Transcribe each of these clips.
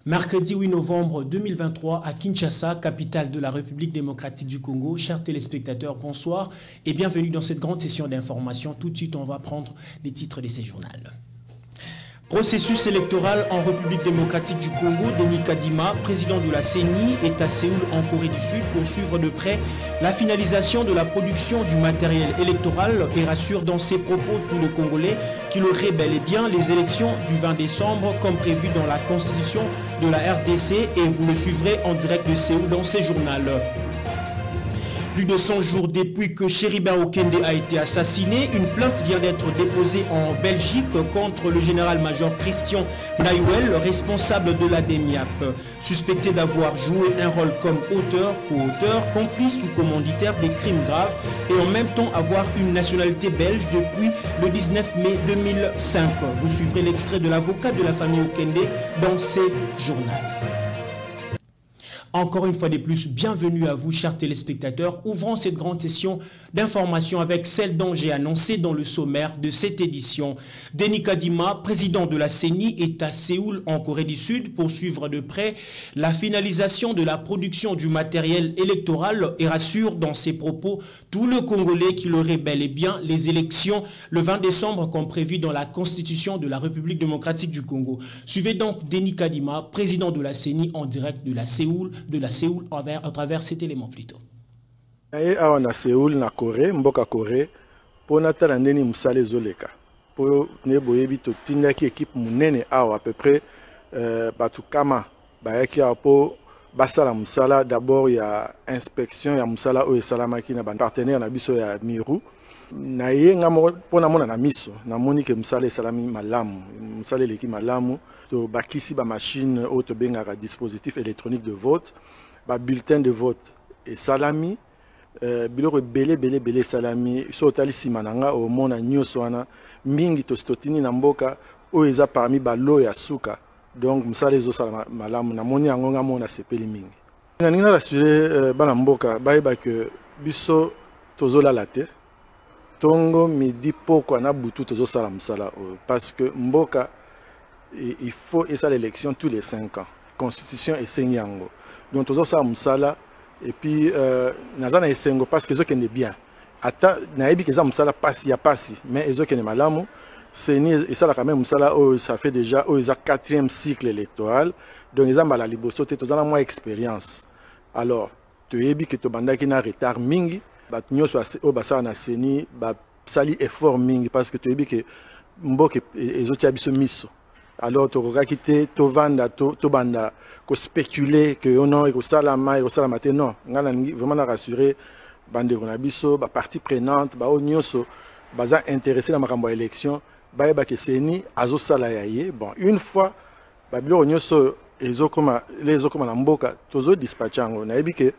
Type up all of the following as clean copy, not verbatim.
Mercredi 8 novembre 2023 à Kinshasa, capitale de la République démocratique du Congo. Chers téléspectateurs, bonsoir et bienvenue dans cette grande session d'information. Tout de suite, on va prendre les titres de ces journaux. Processus électoral en République démocratique du Congo. Denis Kadima, président de la CENI, est à Séoul en Corée du Sud pour suivre de près la finalisation de la production du matériel électoral et rassure dans ses propos tous les Congolais qu'il aurait bel et bien les élections du 20 décembre comme prévu dans la constitution de la RDC et vous le suivrez en direct de Séoul dans ces journaux. Plus de 100 jours depuis que Chéribin Okende a été assassiné, une plainte vient d'être déposée en Belgique contre le général-major Christian Nahuel, responsable de la DEMIAP, suspecté d'avoir joué un rôle comme auteur, co-auteur, complice ou commanditaire des crimes graves et en même temps avoir une nationalité belge depuis le 19 mai 2005. Vous suivrez l'extrait de l'avocat de la famille Okende dans ces journaux. Encore une fois de plus, bienvenue à vous, chers téléspectateurs. Ouvrons cette grande session d'information avec celle dont j'ai annoncé dans le sommaire de cette édition. Denis Kadima, président de la CENI, est à Séoul, en Corée du Sud, pour suivre de près la finalisation de la production du matériel électoral et rassure dans ses propos tout le Congolais qu'il aurait bel et bien les élections le 20 décembre comme prévu dans la Constitution de la République démocratique du Congo. Suivez donc Denis Kadima, président de la CENI, en direct de la Séoul à travers cet élément plutôt. On a Séoul, na Corée, mboka Corée, pour natala ndeni musale zoleka. Pour ne boyebi to tindaki équipe munene à peu près batukama bayaki apo basala musala. D'abord il y a inspection ya musala o esalamaki na ban partenaire na biso ya Miru. Na ye ngamo pona mona na miso na moni ke musala esalami malamu, musala leki malamu. To bakisi ba machine auto bengaka dispositif électronique de vote, ba bulletin de vote et salami biloko belé salami so tali simananga au mona nyoso wana mingi to stotini na mboka o eza parmi ba lo ya suka. Donc musala ezo salama malamu na moni yango ngamona sepeli mingi. Na nina rassurer bana mboka bayeba que biso tozola la te tongo midi poko na butu tozo sala musala parce que mboka il faut et ça l'élection tous les 5 ans. Constitution et Senyango. Donc tous ça musala et puis nazana et Sengo parce que ce qui est bien. Ata naebi que ça musala passe ya passe mais ce qui est malamu c'est ni et ça quand même musala ça fait déjà au 4e cycle électoral donc ils ont la liboso te tozana moins expérience. Alors tu ebi que to bandaki na retard mingi bat nyoso o basala na seni ba sali effort mingi parce que tu ebi que mboke ezotia biso miso. Alors, tu as quitté, tu vanda, tu banda, tu spéculer que non, il y a non, vraiment rassuré, bande konabiso, partie prenante, nyoso, intéressé dans ma élection, que c'est ni azo salayaye. Bon, une fois, nyoso ezo comme na mboka, tozo dispatchango, na ebi que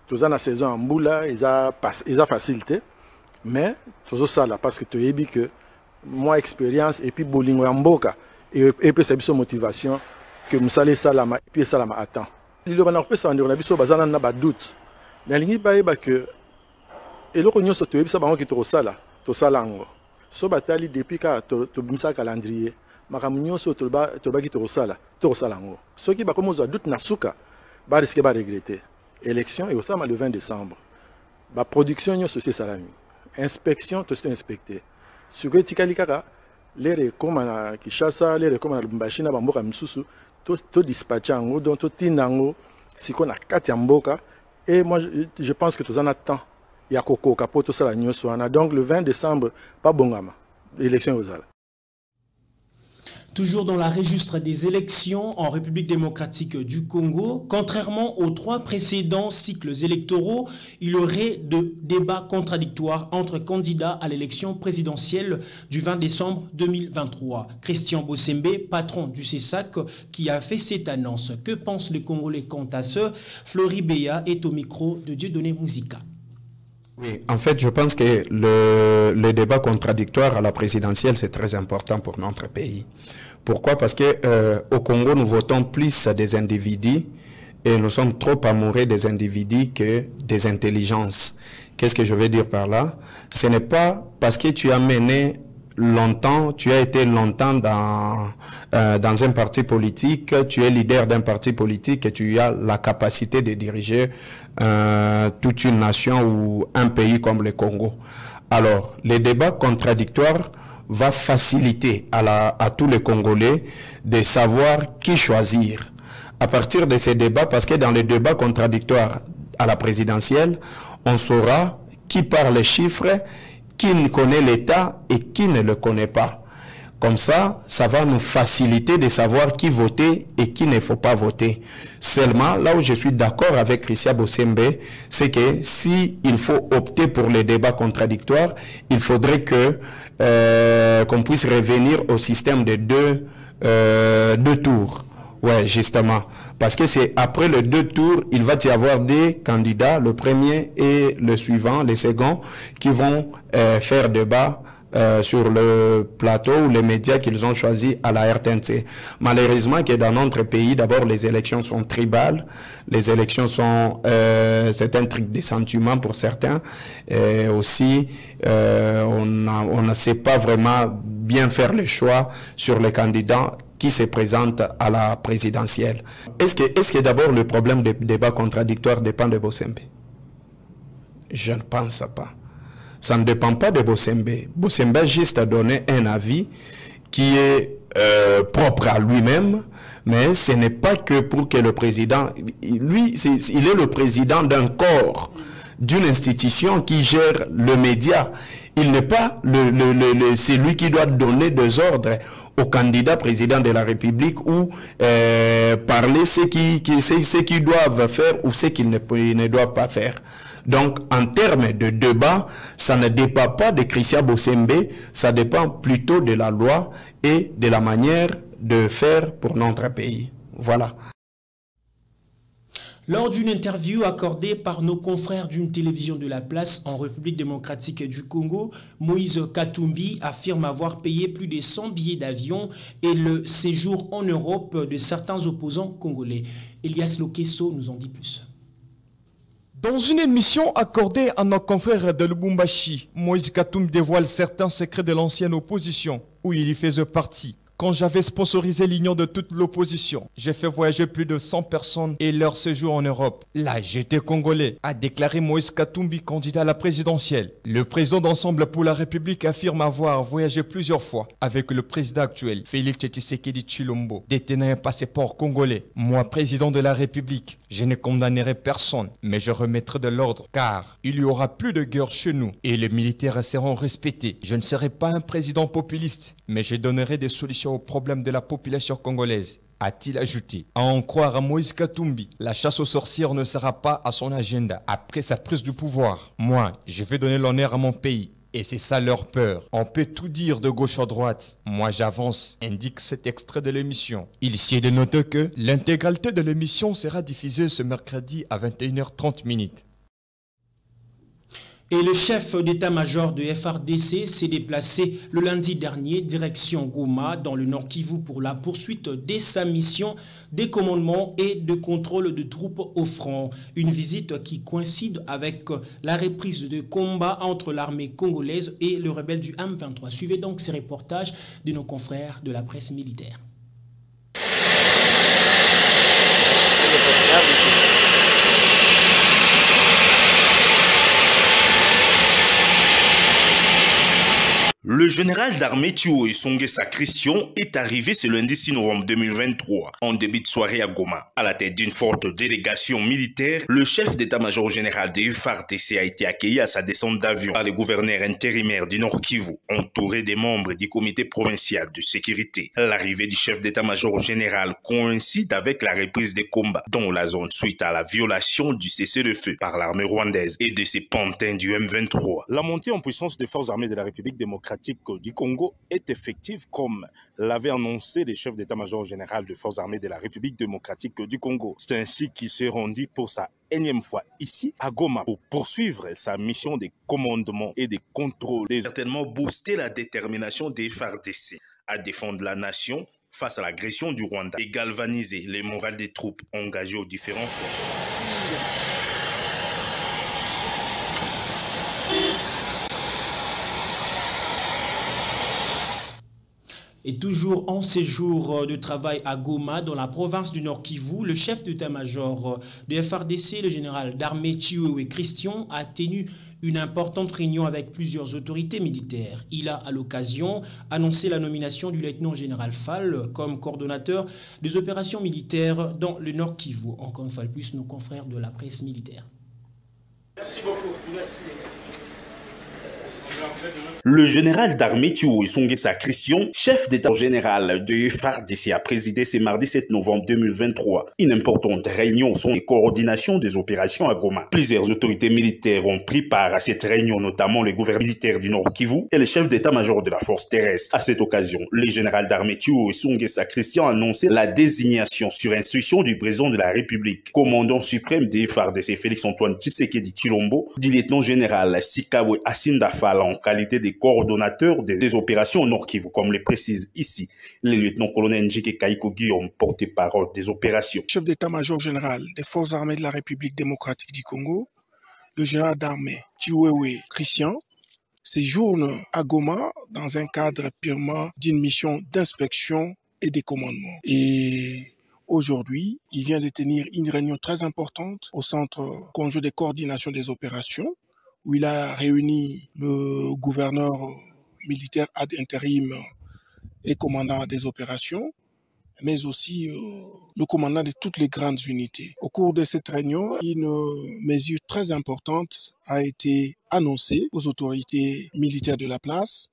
toza na saison en boula, ils a facilité, mais tozo sala parce que tu ebi que moi expérience et puis bolingo en mboka. Et puis c'est une motivation que Moussale Salama et puis Salama attend. Il y a un doute. Il y a que et l'on se trouve ça qui to sala to salango. So batali depuis ka to bimsa calendrier. Makamunyo so to ba ki to salango. Ceux qui ba comme doute na suka ba risquer ba regretter. Élection et au sama le 20 décembre. Ba production nyo c'est salami. Inspection to inspecter. Sécurité kalikaka les recommandent qui chassent les recommandent Lubumbashi na bamboka misusu to dispatchango donc to tinango siko na kati ya mboka et moi je pense que tous en attend ya koko kapoto sala nyoso wana donc le 20 décembre pas bongama élection aux ala. Toujours dans la registre des élections en République démocratique du Congo, contrairement aux 3 précédents cycles électoraux, il y aurait de débats contradictoires entre candidats à l'élection présidentielle du 20 décembre 2023. Christian Bossembe, patron du CESAC, qui a fait cette annonce. Que pensent les Congolais quant à ce? Flori Beya est au micro de Dieudonné Musica. Oui, en fait, je pense que le débat contradictoire à la présidentielle, c'est très important pour notre pays. Pourquoi? Parce que au Congo, nous votons plus des individus et nous sommes trop amoureux des individus que des intelligences. Qu'est-ce que je veux dire par là? Ce n'est pas parce que tu as mené longtemps, tu as été longtemps dans un parti politique, tu es leader d'un parti politique et tu as la capacité de diriger toute une nation ou un pays comme le Congo. Alors, les débats contradictoires va faciliter à tous les Congolais de savoir qui choisir. À partir de ces débats, parce que dans les débats contradictoires à la présidentielle, on saura qui parle les chiffres, qui connaît l'État et qui ne le connaît pas. Comme ça, ça va nous faciliter de savoir qui voter et qui ne faut pas voter. Seulement, là où je suis d'accord avec Christian Bosembe, c'est que si il faut opter pour les débats contradictoires, il faudrait que qu'on puisse revenir au système de deux tours. Ouais, justement. Parce que c'est après les 2 tours, il va y avoir des candidats, le premier et le suivant, les seconds, qui vont faire débat sur le plateau ou les médias qu'ils ont choisis à la RTNC. Malheureusement que dans notre pays, d'abord les élections sont tribales, les élections sont, c'est un truc de sentiment pour certains, et aussi on ne sait pas vraiment bien faire les choix sur les candidats qui se présentent à la présidentielle. Est-ce que d'abord le problème des débats contradictoires dépend de Bosembe? Je ne pense pas. Ça ne dépend pas de Bosembe. Bosembe a juste donné un avis qui est propre à lui-même, mais ce n'est pas que pour que le président... Lui, il est le président d'un corps, d'une institution qui gère le média. Il n'est pas celui qui doit donner des ordres au candidat président de la République ou parler ce qu'ils doivent faire ou ce qu'ils ne doivent pas faire. Donc, en termes de débat, ça ne dépend pas de Christian Bosembe, ça dépend plutôt de la loi et de la manière de faire pour notre pays. Voilà. Lors d'une interview accordée par nos confrères d'une télévision de la place en République démocratique du Congo, Moïse Katumbi affirme avoir payé plus de 100 billets d'avion et le séjour en Europe de certains opposants congolais. Elias Lokeso nous en dit plus. Dans une émission accordée à nos confrères de Lubumbashi, Moïse Katumbi dévoile certains secrets de l'ancienne opposition, où il y faisait partie. Quand j'avais sponsorisé l'union de toute l'opposition, j'ai fait voyager plus de 100 personnes et leur séjour en Europe. Là, j'étais congolais, a déclaré Moïse Katumbi, candidat à la présidentielle. Le président d'Ensemble pour la République affirme avoir voyagé plusieurs fois avec le président actuel, Félix Tshisekedi Tshilombo, détenant un passeport congolais. Moi, président de la République, je ne condamnerai personne, mais je remettrai de l'ordre, car il y aura plus de guerre chez nous et les militaires seront respectés. Je ne serai pas un président populiste, mais je donnerai des solutions aux problèmes de la population congolaise, a-t-il ajouté. À en croire à Moïse Katumbi, la chasse aux sorcières ne sera pas à son agenda après sa prise du pouvoir. Moi, je vais donner l'honneur à mon pays. Et c'est ça leur peur. On peut tout dire de gauche à droite. Moi j'avance, indique cet extrait de l'émission. Il s'y est de noter que l'intégralité de l'émission sera diffusée ce mercredi à 21h30. Et le chef d'état-major de FARDC s'est déplacé le lundi dernier, direction Goma, dans le Nord Kivu, pour la poursuite de sa mission de commandement et de contrôle de troupes au front. Une visite qui coïncide avec la reprise de combat entre l'armée congolaise et le rebelle du M23. Suivez donc ces reportages de nos confrères de la presse militaire. Le général d'armée Thio Esonge Christian est arrivé ce lundi 6 novembre 2023 en début de soirée à Goma. À la tête d'une forte délégation militaire, le chef d'état-major général de FARDC a été accueilli à sa descente d'avion par le gouverneur intérimaire du Nord Kivu, entouré des membres du comité provincial de sécurité. L'arrivée du chef d'état-major général coïncide avec la reprise des combats dans la zone suite à la violation du cessez-le-feu par l'armée rwandaise et de ses pantins du M23. La montée en puissance des forces armées de la République démocratique du Congo est effective comme l'avait annoncé le chef d'état-major général des forces armées de la République démocratique du Congo. C'est ainsi qu'il s'est rendu pour sa énième fois ici à Goma pour poursuivre sa mission de commandement et de contrôle et certainement booster la détermination des FARDC à défendre la nation face à l'agression du Rwanda et galvaniser les morales des troupes engagées aux différents fronts. Et toujours en séjour de travail à Goma, dans la province du Nord Kivu, le chef d'état-major de FARDC, le général d'armée Chiwewe Christian, a tenu une importante réunion avec plusieurs autorités militaires. Il a à l'occasion annoncé la nomination du lieutenant-général Fall comme coordonnateur des opérations militaires dans le Nord Kivu. Encore une fois de plus, nos confrères de la presse militaire. Merci beaucoup. Merci. Le général d'armée Chiwewe Songesa Christian, chef d'état général de FARDC, a présidé ce mardi 7 novembre 2023 une importante réunion sur les coordinations des opérations à Goma. Plusieurs autorités militaires ont pris part à cette réunion, notamment le gouverneur militaire du Nord Kivu et le chef d'état-major de la force terrestre. À cette occasion, le général d'armée Chiwewe Songesa Christian a annoncé la désignation sur instruction du président de la République, commandant suprême des FARDC Félix-Antoine Tshisekedi Tshilombo, du lieutenant-général Sikabwe Asinda Fall en qualité de coordonnateur des opérations au Nord Kivu, comme le précise ici le lieutenant-colonel Njike Kaiko Guillaume, porte-parole des opérations. Chef d'état-major général des forces armées de la République démocratique du Congo, le général d'armée Chiwewe Christian séjourne à Goma dans un cadre purement d'une mission d'inspection et de commandement. Et aujourd'hui, il vient de tenir une réunion très importante au centre conjoint de coordination des opérations, où il a réuni le gouverneur militaire ad intérim et commandant des opérations, mais aussi le commandant de toutes les grandes unités. Au cours de cette réunion, une mesure très importante a été annoncée aux autorités militaires de la place,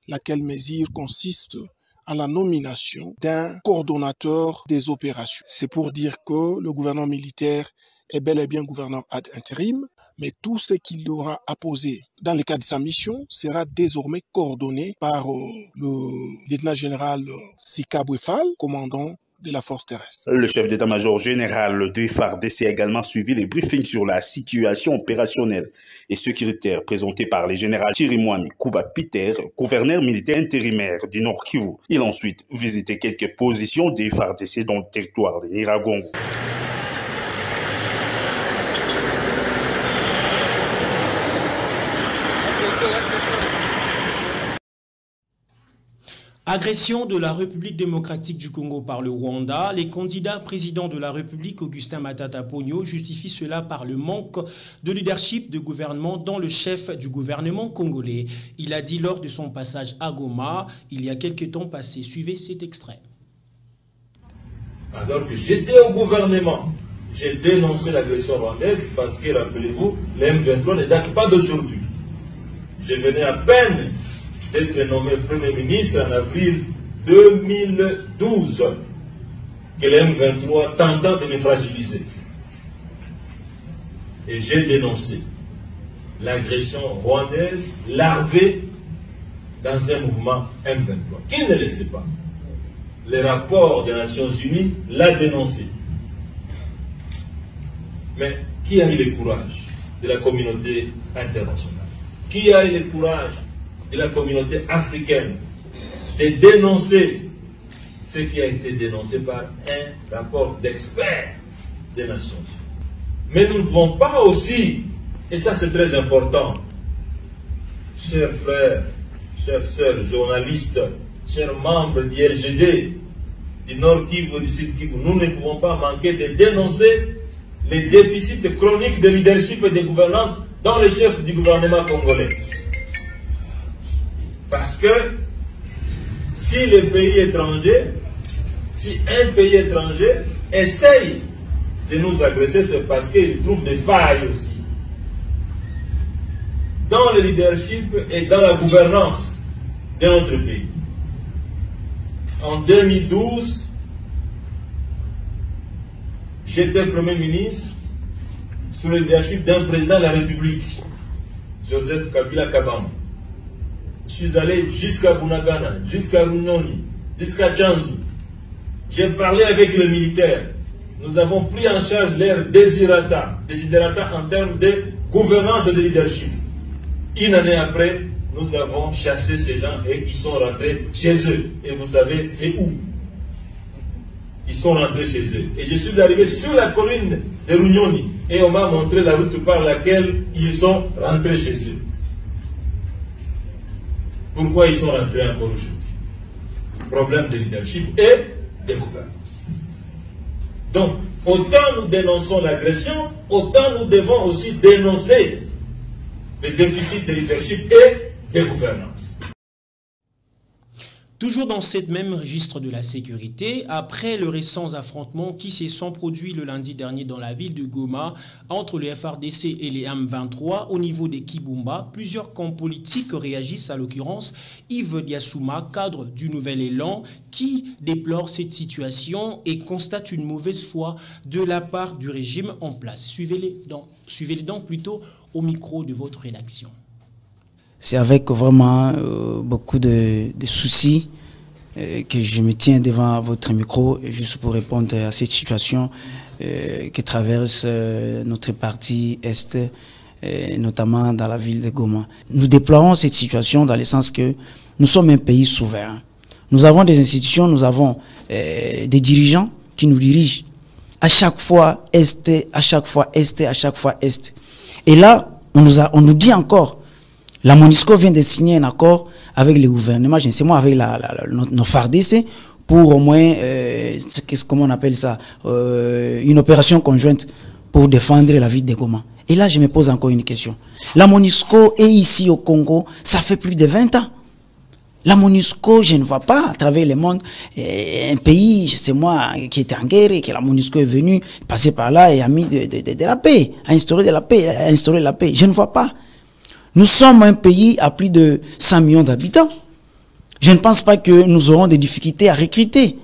laquelle mesure consiste à la nomination d'un coordonnateur des opérations. C'est pour dire que le gouverneur militaire est bel et bien gouverneur ad intérim, mais tout ce qu'il aura à poser dans le cadre de sa mission sera désormais coordonné par le lieutenant-général Sikabwe Fall, commandant de la force terrestre. Le chef d'état-major général de FARDC a également suivi les briefings sur la situation opérationnelle et sécuritaire présentés par le général Chirimwami Kuba Peter, gouverneur militaire intérimaire du Nord Kivu. Il a ensuite visité quelques positions de FARDC dans le territoire de Nyiragongo. Agression de la République démocratique du Congo par le Rwanda. Les candidats présidents de la République, Augustin Matata Ponyo, justifient cela par le manque de leadership de gouvernement dans le chef du gouvernement congolais. Il a dit lors de son passage à Goma, il y a quelques temps passés. Suivez cet extrait. Alors que j'étais au gouvernement, j'ai dénoncé l'agression rwandaise parce que, rappelez-vous, le M23 ne date pas d'aujourd'hui. Je venais à peine d'être nommé Premier ministre en avril 2012, que le M23 tentant de me fragiliser. Et j'ai dénoncé l'agression rwandaise larvée dans un mouvement M23. Qui ne le sait pas? Le rapport des Nations Unies l'a dénoncé. Mais qui a eu le courage de la communauté internationale? Qui a eu le courage de la communauté africaine de dénoncer ce qui a été dénoncé par un rapport d'experts des Nations Unies? Mais nous ne pouvons pas aussi, et ça c'est très important, chers frères, chères sœurs, journalistes, chers membres du RGD, du Nord Kivu, du Sud Kivu, nous ne pouvons pas manquer de dénoncer les déficits chroniques de leadership et de gouvernance dans le chef du gouvernement congolais. Parce que si les pays étrangers, si un pays étranger essaye de nous agresser, c'est parce qu'il trouve des failles aussi dans le leadership et dans la gouvernance de notre pays. En 2012, j'étais Premier ministre sous le leadership d'un président de la République, Joseph Kabila Kabamba. Je suis allé jusqu'à Bunagana, jusqu'à Runyoni, jusqu'à Tchanzu. J'ai parlé avec les militaires. Nous avons pris en charge leurs desiderata en termes de gouvernance et de leadership. Une année après, nous avons chassé ces gens et ils sont rentrés chez eux. Et vous savez, c'est où? Ils sont rentrés chez eux. Et je suis arrivé sur la colline de Runyoni et on m'a montré la route par laquelle ils sont rentrés chez eux. Pourquoi ils sont rentrés encore aujourd'hui? problème de leadership et de gouvernance. Donc, autant nous dénonçons l'agression, autant nous devons aussi dénoncer le déficit de leadership et de gouvernance. Toujours dans cette même registre de la sécurité, après le récent affrontement qui se sont produits le lundi dernier dans la ville de Goma entre le FARDC et les M23 au niveau des Kibumba, plusieurs camps politiques réagissent, à l'occurrence Yves Diassouma, cadre du Nouvel Élan, qui déplore cette situation et constate une mauvaise foi de la part du régime en place. Suivez-les donc plutôt au micro de votre rédaction. C'est avec vraiment beaucoup de soucis que je me tiens devant votre micro juste pour répondre à cette situation que traverse notre partie Est, notamment dans la ville de Goma. Nous déplorons cette situation dans le sens que nous sommes un pays souverain. Nous avons des institutions, nous avons des dirigeants qui nous dirigent. À chaque fois Est, à chaque fois Est, à chaque fois Est. Et là, on nous dit encore, la MONUSCO vient de signer un accord avec le gouvernement, je ne sais moi, avec nos FARDC, pour au moins, comment on appelle ça, une opération conjointe pour défendre la ville de Goma. Et là, je me pose encore une question. La MONUSCO est ici au Congo, ça fait plus de 20 ans. La MONUSCO, je ne vois pas à travers le monde un pays, c'est moi, qui était en guerre et que la MONUSCO est venue passer par là et a mis de la paix, a instauré la paix. Je ne vois pas. Nous sommes un pays à plus de 100 millions d'habitants. Je ne pense pas que nous aurons des difficultés à recruter.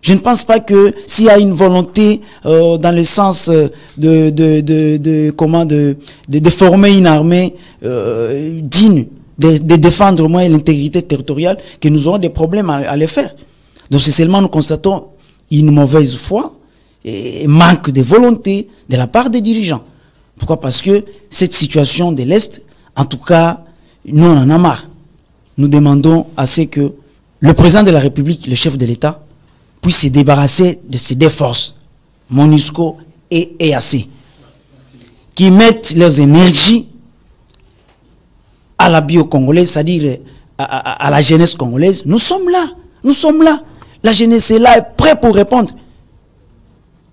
Je ne pense pas que s'il y a une volonté dans le sens de former une armée digne, de défendre au moins l'intégrité territoriale, que nous aurons des problèmes à le faire. Donc c'est seulement nous constatons une mauvaise foi et manque de volonté de la part des dirigeants. Pourquoi? Parce que cette situation de l'Est, en tout cas, nous on en a marre. Nous demandons à ce que le président de la République, le chef de l'État, puisse se débarrasser de ces deux forces, MONUSCO et EAC, qui mettent leurs énergies à la bio-congolaise, c'est-à-dire à la jeunesse congolaise. Nous sommes là. La jeunesse est là, est prête pour répondre.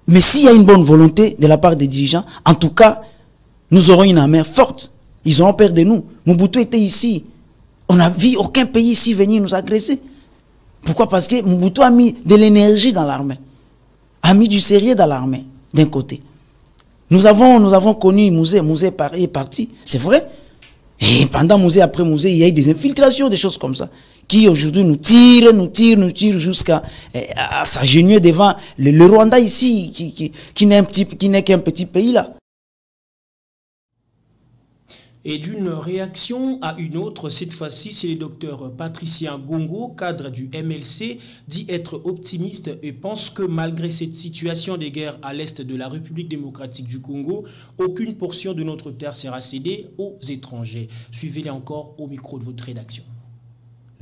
Mais s'il y a une bonne volonté de la part des dirigeants, en tout cas, nous aurons une armée forte. Ils auront peur de nous. Mobutu était ici. On n'a vu aucun pays ici venir nous agresser. Pourquoi? Parce que Mobutu a mis de l'énergie dans l'armée. A mis du sérieux dans l'armée, d'un côté. Nous avons connu Mouzé. Mouzé est parti, c'est vrai. Et pendant Mouzé, après Mouzé, il y a eu des infiltrations, des choses comme ça, qui aujourd'hui nous tirent jusqu'à s'agenouiller devant le Rwanda ici, qui n'est qu'un petit pays là. Et d'une réaction à une autre, cette fois-ci, c'est le docteur Patricien Gongo, cadre du MLC, dit être optimiste et pense que malgré cette situation de guerre à l'est de la République démocratique du Congo, aucune portion de notre terre sera cédée aux étrangers. Suivez-les encore au micro de votre rédaction.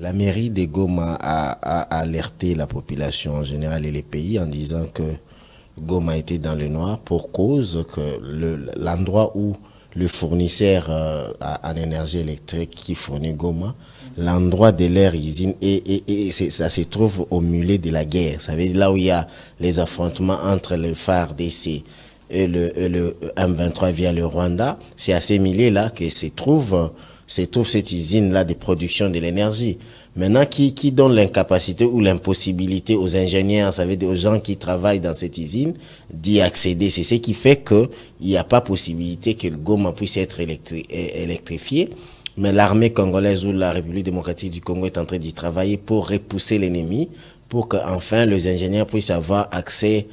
La mairie de Goma a alerté la population en général et les pays en disant que Goma était dans le noir pour cause que l'endroit où le fournisseur en énergie électrique qui fournit Goma, l'endroit de leur usine, et ça se trouve au milieu de la guerre. Ça veut dire là où il y a les affrontements entre le FARDC et le M23 via le Rwanda, c'est à ces milieux-là que se trouve cette usine-là de production de l'énergie. Maintenant, qui donne l'incapacité ou l'impossibilité aux ingénieurs, ça veut dire aux gens qui travaillent dans cette usine, d'y accéder. C'est ce qui fait qu'il n'y a pas possibilité que le Goma puisse être électrifié. Mais l'armée congolaise ou la République démocratique du Congo est en train d'y travailler pour repousser l'ennemi, pour qu'enfin les ingénieurs puissent avoir accès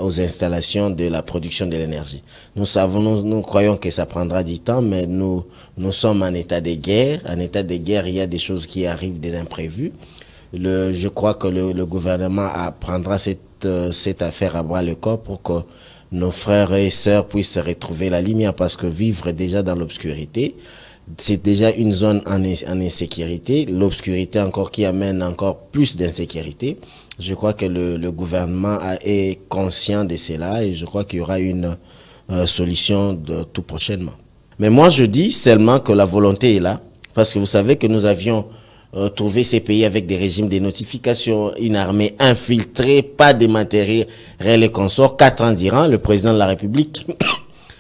aux installations de la production de l'énergie. Nous croyons que ça prendra du temps, mais nous sommes en état de guerre. En état de guerre, il y a des choses qui arrivent, des imprévus. Je crois que le gouvernement prendra cette affaire à bras le corps pour que nos frères et sœurs puissent retrouver la lumière, parce que vivre déjà dans l'obscurité, c'est déjà une zone en insécurité, l'obscurité encore qui amène encore plus d'insécurité. Je crois que le gouvernement est conscient de cela et je crois qu'il y aura une solution tout prochainement. Mais moi je dis seulement que la volonté est là, parce que vous savez que nous avions trouver ces pays avec des régimes de notification, une armée infiltrée, pas de matériel et consorts, 4 ans d'Iran, le président de la République,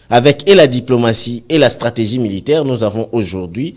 avec et la diplomatie et la stratégie militaire, nous avons aujourd'hui,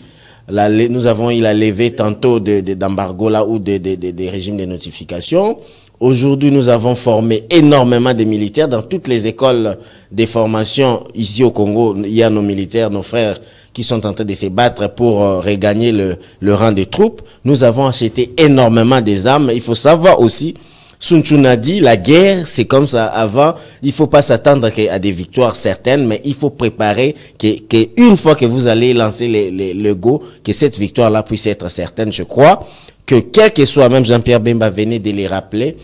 nous avons eu la levée tantôt d'embargo là ou des régimes de notification. Aujourd'hui, nous avons formé énormément de militaires dans toutes les écoles de formation ici au Congo. Il y a nos militaires, nos frères qui sont en train de se battre pour regagner le rang des troupes. Nous avons acheté énormément des armes. Il faut savoir aussi, Sun Tzu a dit, la guerre, c'est comme ça avant. Il ne faut pas s'attendre à des victoires certaines, mais il faut préparer qu'une fois que vous allez lancer le go, que cette victoire-là puisse être certaine. Je crois que quel que soit, même Jean-Pierre Bemba venait de les rappeler,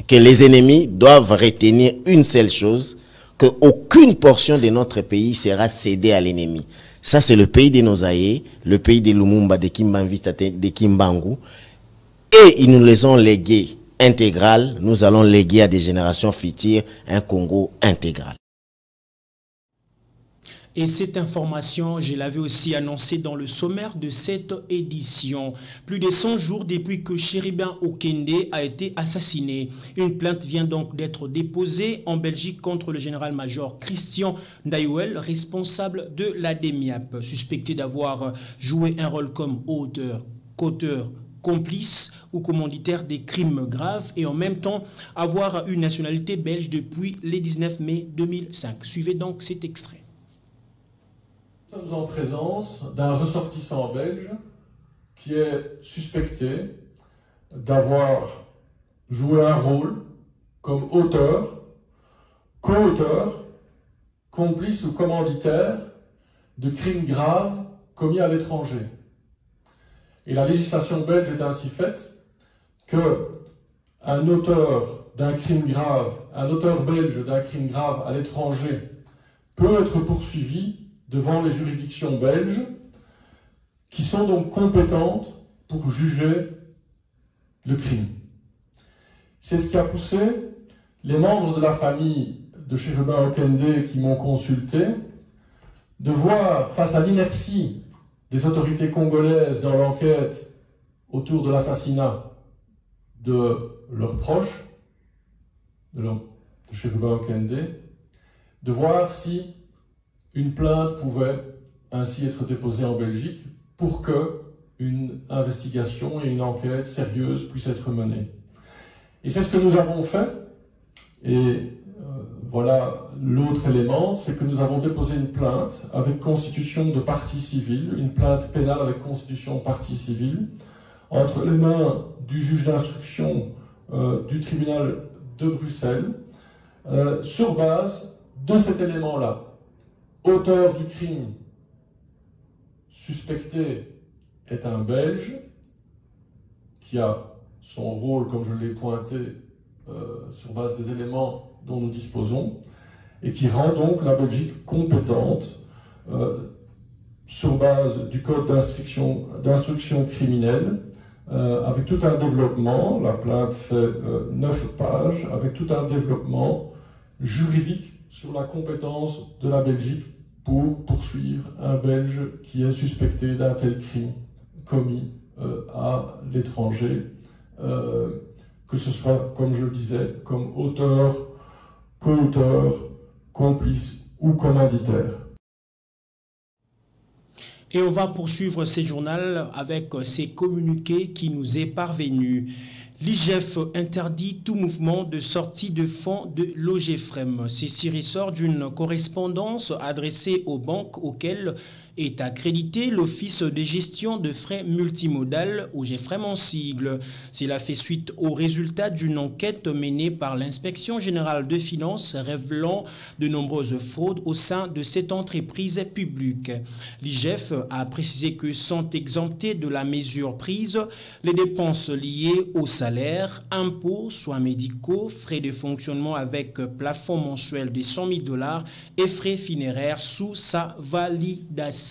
que les ennemis doivent retenir une seule chose, qu'aucune portion de notre pays sera cédée à l'ennemi. Ça, c'est le pays de nos aïeux, le pays de Lumumba, de Kimbanvita, de Kimbangu. Et ils nous les ont légués intégral. Nous allons léguer à des générations futures un Congo intégral. Et cette information, je l'avais aussi annoncée dans le sommaire de cette édition. Plus de 100 jours depuis que Chéribin Okende a été assassiné. Une plainte vient donc d'être déposée en Belgique contre le général-major Christian Ndayouel, responsable de la DEMIAP, suspecté d'avoir joué un rôle comme auteur, qu'auteur, complice ou commanditaire des crimes graves et en même temps avoir une nationalité belge depuis le 19 mai 2005. Suivez donc cet extrait. Nous sommes en présence d'un ressortissant belge qui est suspecté d'avoir joué un rôle comme auteur, co-auteur, complice ou commanditaire de crimes graves commis à l'étranger. Et la législation belge est ainsi faite qu'un auteur d'un crime grave, un auteur belge d'un crime grave à l'étranger peut être poursuivi devant les juridictions belges qui sont donc compétentes pour juger le crime. C'est ce qui a poussé les membres de la famille de Chéribin Okende qui m'ont consulté de voir, face à l'inertie des autorités congolaises dans l'enquête autour de l'assassinat de leurs proches, de Chéribin Okende, de voir si une plainte pouvait ainsi être déposée en Belgique pour que une investigation et une enquête sérieuse puissent être menées. Et c'est ce que nous avons fait. Et voilà l'autre élément, c'est que nous avons déposé une plainte avec constitution de partie civile, une plainte pénale avec constitution de partie civile, entre les mains du juge d'instruction du tribunal de Bruxelles, sur base de cet élément-là. Auteur du crime suspecté est un Belge qui a son rôle, comme je l'ai pointé, sur base des éléments dont nous disposons, et qui rend donc la Belgique compétente sur base du code d'instruction criminelle, avec tout un développement, la plainte fait 9 pages, avec tout un développement juridique sur la compétence de la Belgique pour poursuivre un Belge qui est suspecté d'un tel crime commis à l'étranger, que ce soit, comme je le disais, comme auteur, co-auteur, complice ou commanditaire. Et on va poursuivre ce journal avec ces communiqués qui nous est parvenu. L'IGF interdit tout mouvement de sortie de fonds de l'OGFREM. Ceci ressort d'une correspondance adressée aux banques auxquelles est accrédité l'Office de gestion de frais multimodal, OGFREM en sigle. Cela fait suite aux résultats d'une enquête menée par l'Inspection générale de finances révélant de nombreuses fraudes au sein de cette entreprise publique. L'IGF a précisé que sont exemptées de la mesure prise les dépenses liées au salaire, impôts, soins médicaux, frais de fonctionnement avec plafond mensuel de 100 000 $ et frais funéraires sous sa validation.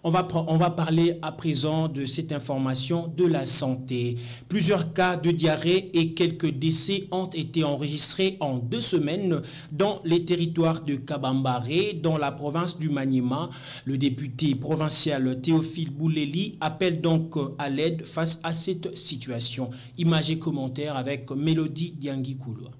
On va parler à présent de cette information de la santé. Plusieurs cas de diarrhée et quelques décès ont été enregistrés en 2 semaines dans les territoires de Kabambaré, dans la province du Maniema. Le député provincial Théophile Bouleli appelle donc à l'aide face à cette situation. Images et commentaires avec Mélodie Diangikouloua.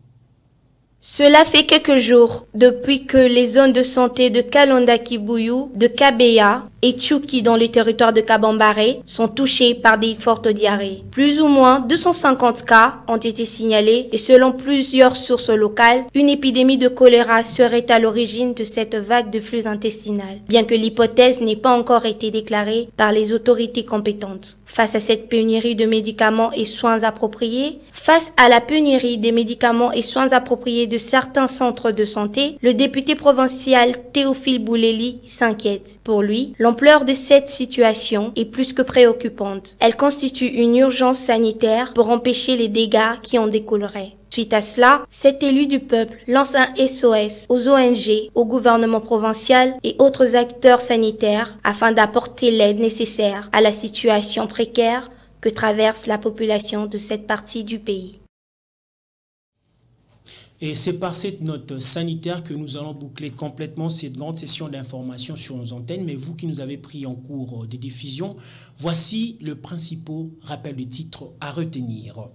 Cela fait quelques jours depuis que les zones de santé de Kalonda-Kibuyu, de Kabeya et Tchouki dans les territoires de Kabambaré sont touchés par des fortes diarrhées. Plus ou moins 250 cas ont été signalés et selon plusieurs sources locales, une épidémie de choléra serait à l'origine de cette vague de flux intestinal, bien que l'hypothèse n'ait pas encore été déclarée par les autorités compétentes. Face à cette pénurie de médicaments et soins appropriés, de certains centres de santé, le député provincial Théophile Bouleli s'inquiète. Pour lui, l'ampleur de cette situation est plus que préoccupante. Elle constitue une urgence sanitaire pour empêcher les dégâts qui en découleraient. Suite à cela, cet élu du peuple lance un SOS aux ONG, au gouvernement provincial et autres acteurs sanitaires afin d'apporter l'aide nécessaire à la situation précaire que traverse la population de cette partie du pays. Et c'est par cette note sanitaire que nous allons boucler complètement cette grande session d'information sur nos antennes. Mais vous qui nous avez pris en cours de diffusion, voici le principal rappel de titre à retenir.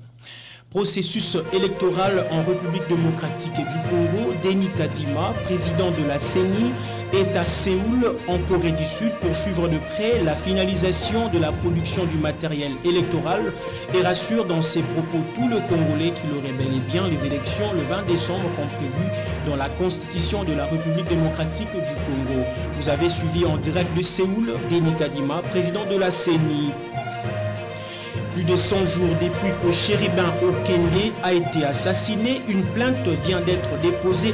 Processus électoral en République démocratique du Congo, Denis Kadima, président de la CENI, est à Séoul, en Corée du Sud, pour suivre de près la finalisation de la production du matériel électoral et rassure dans ses propos tout le Congolais qu'il aurait bel et bien les élections le 20 décembre comme prévu dans la Constitution de la République démocratique du Congo. Vous avez suivi en direct de Séoul, Denis Kadima, président de la CENI. Plus de 100 jours depuis que Chéribin Okende a été assassiné, une plainte vient d'être déposée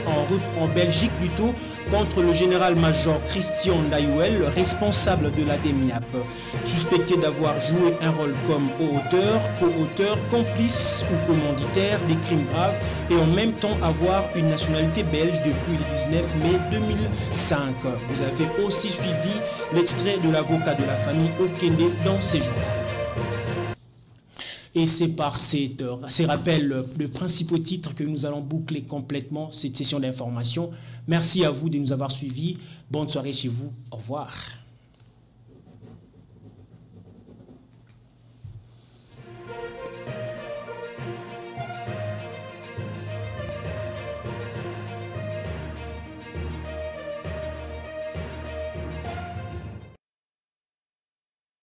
en Belgique plutôt contre le général-major Christian Ndayouel, responsable de la DEMIAP, suspecté d'avoir joué un rôle comme auteur, co-auteur, complice ou commanditaire des crimes graves et en même temps avoir une nationalité belge depuis le 19 mai 2005. Vous avez aussi suivi l'extrait de l'avocat de la famille Okende dans ces jours. Et c'est par ces rappels de principaux titres que nous allons boucler complètement cette session d'information. Merci à vous de nous avoir suivis. Bonne soirée chez vous. Au revoir.